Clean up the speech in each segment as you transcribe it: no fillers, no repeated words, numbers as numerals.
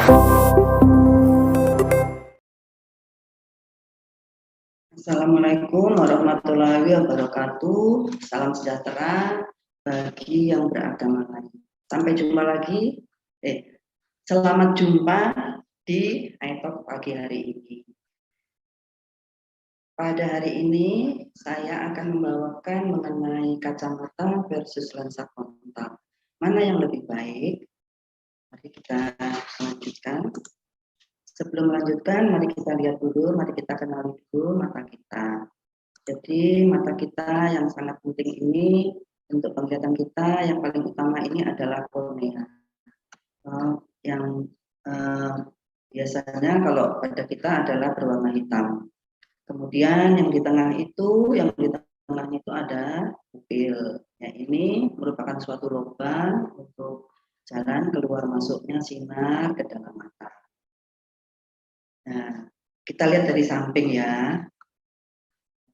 Assalamualaikum warahmatullahi wabarakatuh. Salam sejahtera bagi yang beragama lain. Sampai jumpa lagi. Selamat jumpa di iTalk pagi hari ini. Pada hari ini saya akan membawakan mengenai kacamata versus lensa kontak. Mana yang lebih baik? Mari kita lanjutkan. Sebelum melanjutkan, mari kita lihat dulu, mari kita kenali dulu mata kita. Jadi mata kita yang sangat penting ini untuk penglihatan kita yang paling utama ini adalah kornea. Yang biasanya kalau pada kita adalah berwarna hitam. Kemudian yang di tengah itu ada pupil. Ya, ini merupakan suatu lubang untuk jalan keluar masuknya sinar ke dalam mata. Nah, kita lihat dari samping ya.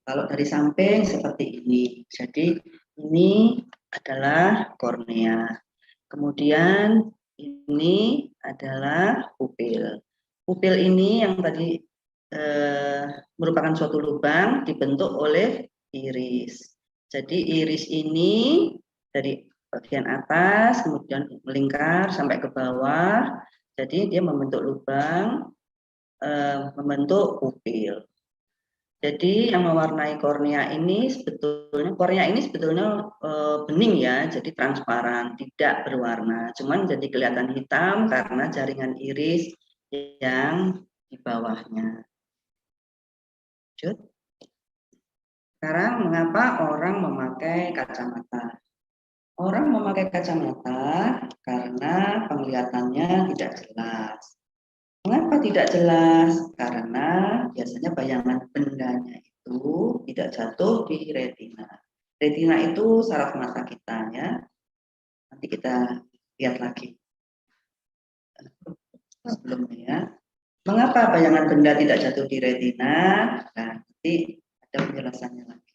Kalau dari samping seperti ini. Jadi ini adalah kornea. Kemudian ini adalah pupil. Pupil ini yang tadi merupakan suatu lubang dibentuk oleh iris. Jadi iris ini dari bagian atas kemudian melingkar sampai ke bawah. Jadi dia membentuk lubang, membentuk pupil. Jadi yang mewarnai kornea ini sebetulnya bening ya, jadi transparan, tidak berwarna. Cuman jadi kelihatan hitam karena jaringan iris yang di bawahnya. Sekarang mengapa orang memakai kacamata? Orang memakai kacamata karena penglihatannya tidak jelas. Mengapa tidak jelas? Karena biasanya bayangan bendanya itu tidak jatuh di retina. Retina itu saraf mata kita ya. Nanti kita lihat lagi sebelumnya ya. Mengapa bayangan benda tidak jatuh di retina? Nah, nanti ada penjelasannya lagi.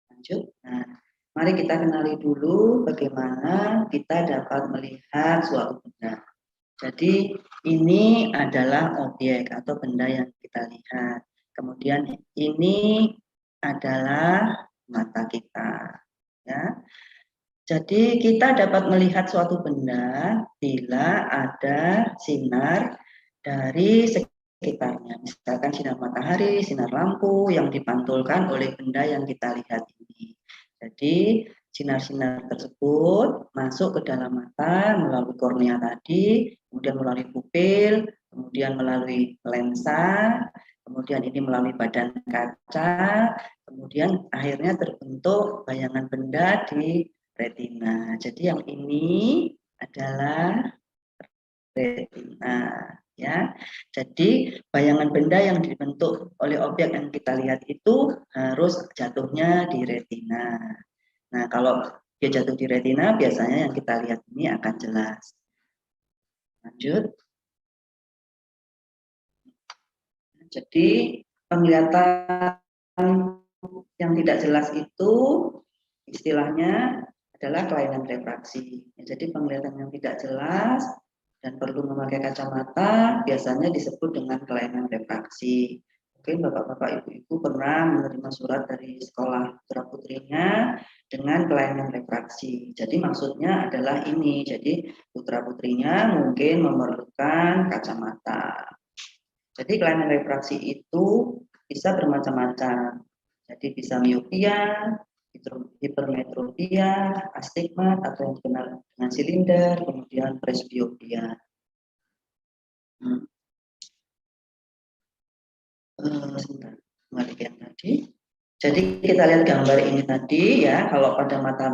Lanjut. Nah, mari kita kenali dulu bagaimana kita dapat melihat suatu benda. Jadi ini adalah objek atau benda yang kita lihat. Kemudian ini adalah mata kita. Ya. Jadi kita dapat melihat suatu benda bila ada sinar dari sekitarnya. Misalkan sinar matahari, sinar lampu yang dipantulkan oleh benda yang kita lihat ini. Jadi sinar-sinar tersebut masuk ke dalam mata melalui kornea tadi, kemudian melalui pupil, kemudian melalui lensa, kemudian ini melalui badan kaca, kemudian akhirnya terbentuk bayangan benda di retina. Jadi yang ini adalah retina, ya. Jadi bayangan benda yang dibentuk oleh objek yang kita lihat itu harus jatuhnya di retina. Nah, kalau dia jatuh di retina, biasanya yang kita lihat ini akan jelas. Lanjut. Jadi penglihatan yang tidak jelas itu istilahnya adalah kelainan refraksi. Jadi penglihatan yang tidak jelas dan perlu memakai kacamata biasanya disebut dengan kelainan refraksi. Mungkin bapak-bapak, ibu-ibu pernah menerima surat dari sekolah putra putrinya dengan kelainan refraksi. Jadi maksudnya adalah ini. Jadi putra putrinya mungkin memerlukan kacamata. Jadi kelainan refraksi itu bisa bermacam-macam. Jadi bisa miopia, hipermetropia, astigmat atau yang dikenal dengan silinder, kemudian presbiopia. Sebentar, balik yang tadi. Jadi kita lihat gambar ini tadi ya, kalau pada mata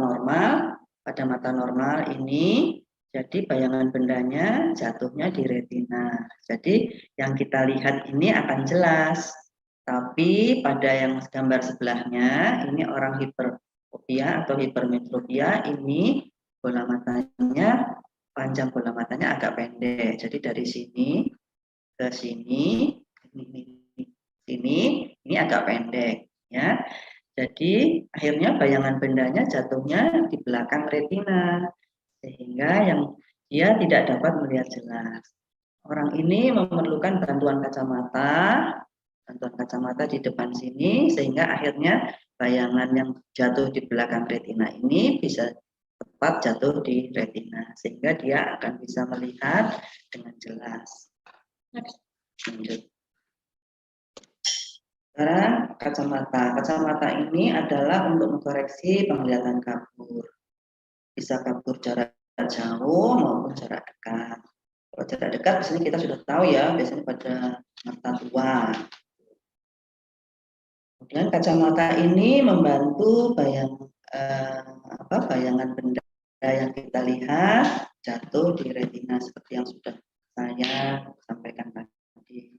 normal ini, jadi bayangan bendanya jatuhnya di retina. Jadi yang kita lihat ini akan jelas. Tapi pada yang gambar sebelahnya, ini orang hiperopia atau hipermetropia, ini bola matanya, panjang bola matanya agak pendek. Jadi dari sini ke sini, ini agak pendek ya. Jadi akhirnya bayangan bendanya jatuhnya di belakang retina sehingga yang dia tidak dapat melihat jelas. Orang ini memerlukan bantuan kacamata di depan sini, sehingga akhirnya bayangan yang jatuh di belakang retina ini bisa tepat jatuh di retina, sehingga dia akan bisa melihat dengan jelas. Lanjut. Sekarang kacamata. Kacamata ini adalah untuk mengkoreksi penglihatan kabur. Bisa kabur jarak jauh maupun jarak dekat. Kalau jarak dekat biasanya kita sudah tahu ya, biasanya pada mata tua. Kemudian kacamata ini membantu bayangan benda yang kita lihat jatuh di retina seperti yang sudah saya sampaikan tadi.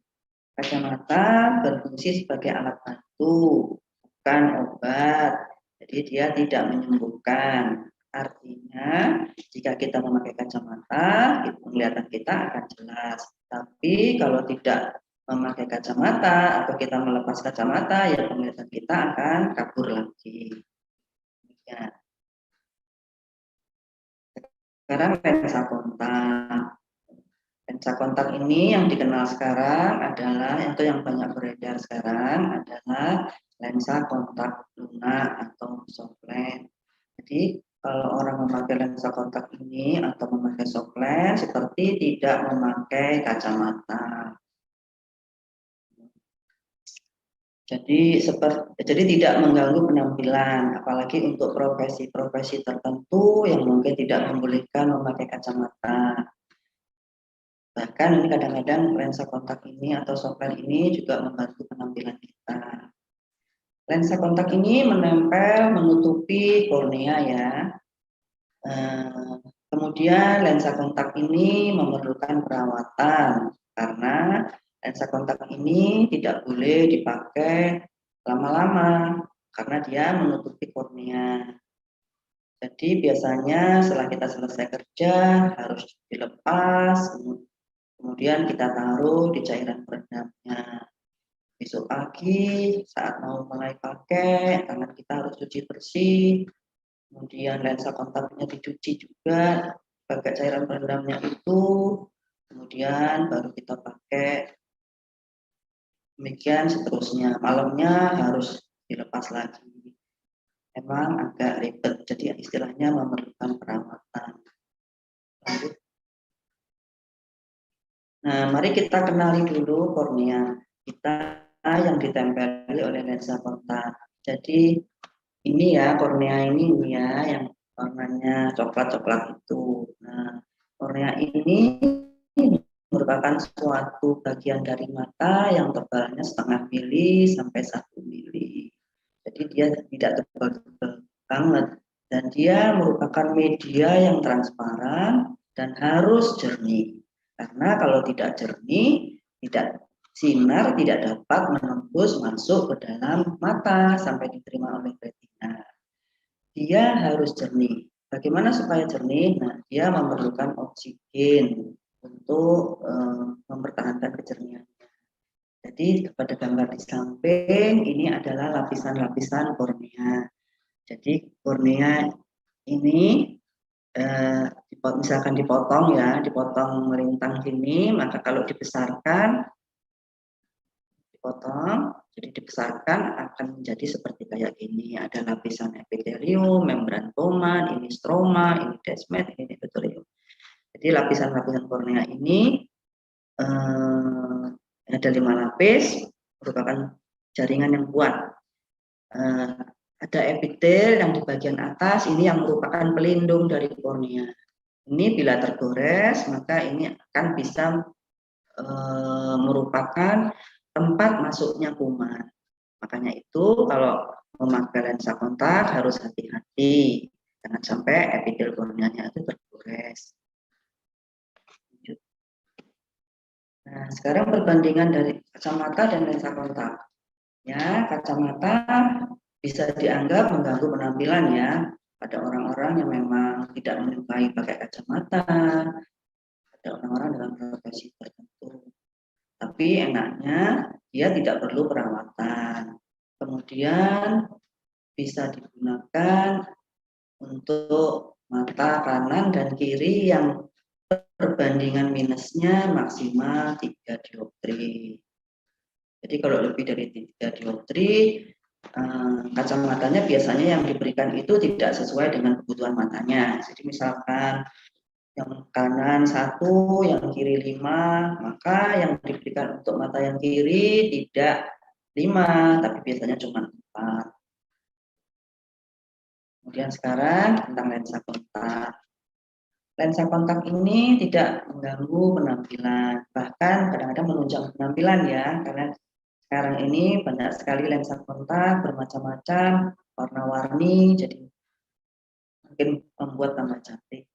Kacamata berfungsi sebagai alat bantu, bukan obat. Jadi dia tidak menyembuhkan. Artinya, jika kita memakai kacamata, penglihatan kita akan jelas. Tapi kalau tidak memakai kacamata atau kita melepas kacamata, ya penglihatan kita akan kabur lagi. Ya. Sekarang lensa kontak. Lensa kontak ini yang dikenal sekarang adalah, itu yang banyak beredar sekarang adalah lensa kontak lunak atau soft lens. Jadi kalau orang memakai lensa kontak ini atau memakai soft lens seperti tidak memakai kacamata. Jadi tidak mengganggu penampilan, apalagi untuk profesi-profesi tertentu yang mungkin tidak membolehkan memakai kacamata. Bahkan ini kadang-kadang lensa kontak ini atau soft lens ini juga membantu penampilan kita. Lensa kontak ini menempel menutupi kornea ya. Kemudian lensa kontak ini memerlukan perawatan karena lensa kontak ini tidak boleh dipakai lama-lama karena dia menutupi kornea. Jadi biasanya setelah kita selesai kerja harus dilepas, kemudian kita taruh di cairan peredamnya. Besok pagi saat mau mulai pakai, tangan kita harus cuci bersih. Kemudian lensa kontaknya dicuci juga, pakai cairan peredamnya itu. Kemudian baru kita pakai. Demikian seterusnya. Malamnya harus dilepas lagi. Memang agak ribet, jadi istilahnya memerlukan perawatan. Lanjut. Nah, mari kita kenali dulu kornea kita yang ditempeli oleh lensa kontak. Jadi ini ya kornea ini ya yang warnanya coklat-coklat itu. Nah, kornea ini merupakan suatu bagian dari mata yang tebalnya setengah mili sampai 1 mili. Jadi dia tidak tebal-tebal banget dan dia merupakan media yang transparan dan harus jernih. Karena kalau tidak jernih, sinar tidak dapat menembus masuk ke dalam mata sampai diterima oleh retina. Dia harus jernih. Bagaimana supaya jernih? Nah, dia memerlukan oksigen untuk mempertahankan kejernihan. Jadi pada gambar di samping ini adalah lapisan-lapisan kornea. Jadi kornea ini misalkan dipotong ya, dipotong melintang sini, maka kalau dibesarkan, dipotong, jadi dibesarkan akan menjadi seperti kayak gini. Ada lapisan epitelium, membran Bowman, ini stroma, ini desmet, ini epitelium. Jadi lapisan-lapisan kornea ini ada 5 lapis, merupakan jaringan yang kuat. Ada epitel yang di bagian atas, ini yang merupakan pelindung dari kornea. Ini bila tergores, maka ini akan bisa merupakan tempat masuknya kuman. Makanya itu kalau memakai lensa kontak harus hati-hati, jangan sampai epitel korneanya itu tergores. Nah, sekarang perbandingan dari kacamata dan lensa kontak. Ya, kacamata bisa dianggap mengganggu penampilan ya pada orang-orang yang memang tidak menyukai pakai kacamata, ada orang-orang dengan profesi tertentu. Tapi enaknya dia tidak perlu perawatan. Kemudian bisa digunakan untuk mata kanan dan kiri yang perbandingan minusnya maksimal 3 dioptri. Jadi kalau lebih dari 3 dioptri, kacamatanya biasanya yang diberikan itu tidak sesuai dengan kebutuhan matanya. Jadi misalkan yang kanan 1, yang kiri 5, maka yang diberikan untuk mata yang kiri tidak 5, tapi biasanya cuma 4. Kemudian sekarang tentang lensa kontak. Lensa kontak ini tidak mengganggu penampilan, bahkan kadang-kadang menunjang penampilan ya, karena sekarang ini banyak sekali lensa kontak bermacam-macam, warna-warni, jadi mungkin membuat tambah cantik.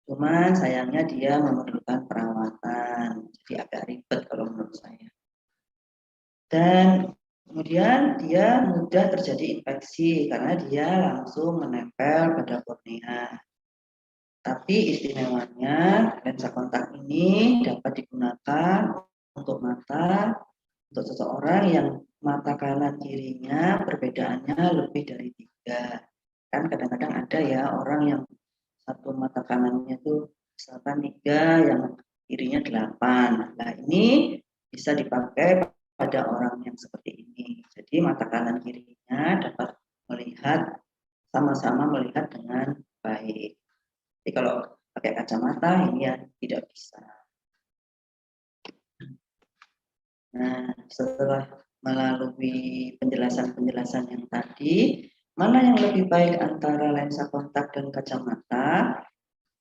Cuman sayangnya dia memerlukan perawatan, jadi agak ribet kalau menurut saya. Dan kemudian dia mudah terjadi infeksi karena dia langsung menempel pada kornea. Tapi istimewanya lensa kontak ini dapat digunakan untuk mata, untuk seseorang yang mata kanan kirinya perbedaannya lebih dari 3. Kan kadang-kadang ada ya orang yang satu mata kanannya itu misalkan 3, yang kirinya 8. Nah ini bisa dipakai pada orang yang seperti ini. Jadi mata kanan kirinya dapat melihat, sama-sama melihat dengan baik. Jadi kalau pakai kacamata ini ya tidak bisa. Nah, setelah melalui penjelasan-penjelasan yang tadi, mana yang lebih baik antara lensa kontak dan kacamata?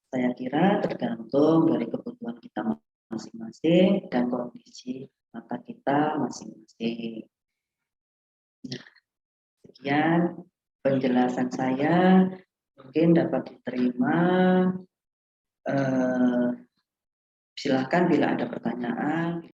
Saya kira tergantung dari kebutuhan kita masing-masing dan kondisi mata kita masing-masing. Nah, sekian penjelasan saya, mungkin dapat diterima. Silahkan bila ada pertanyaan.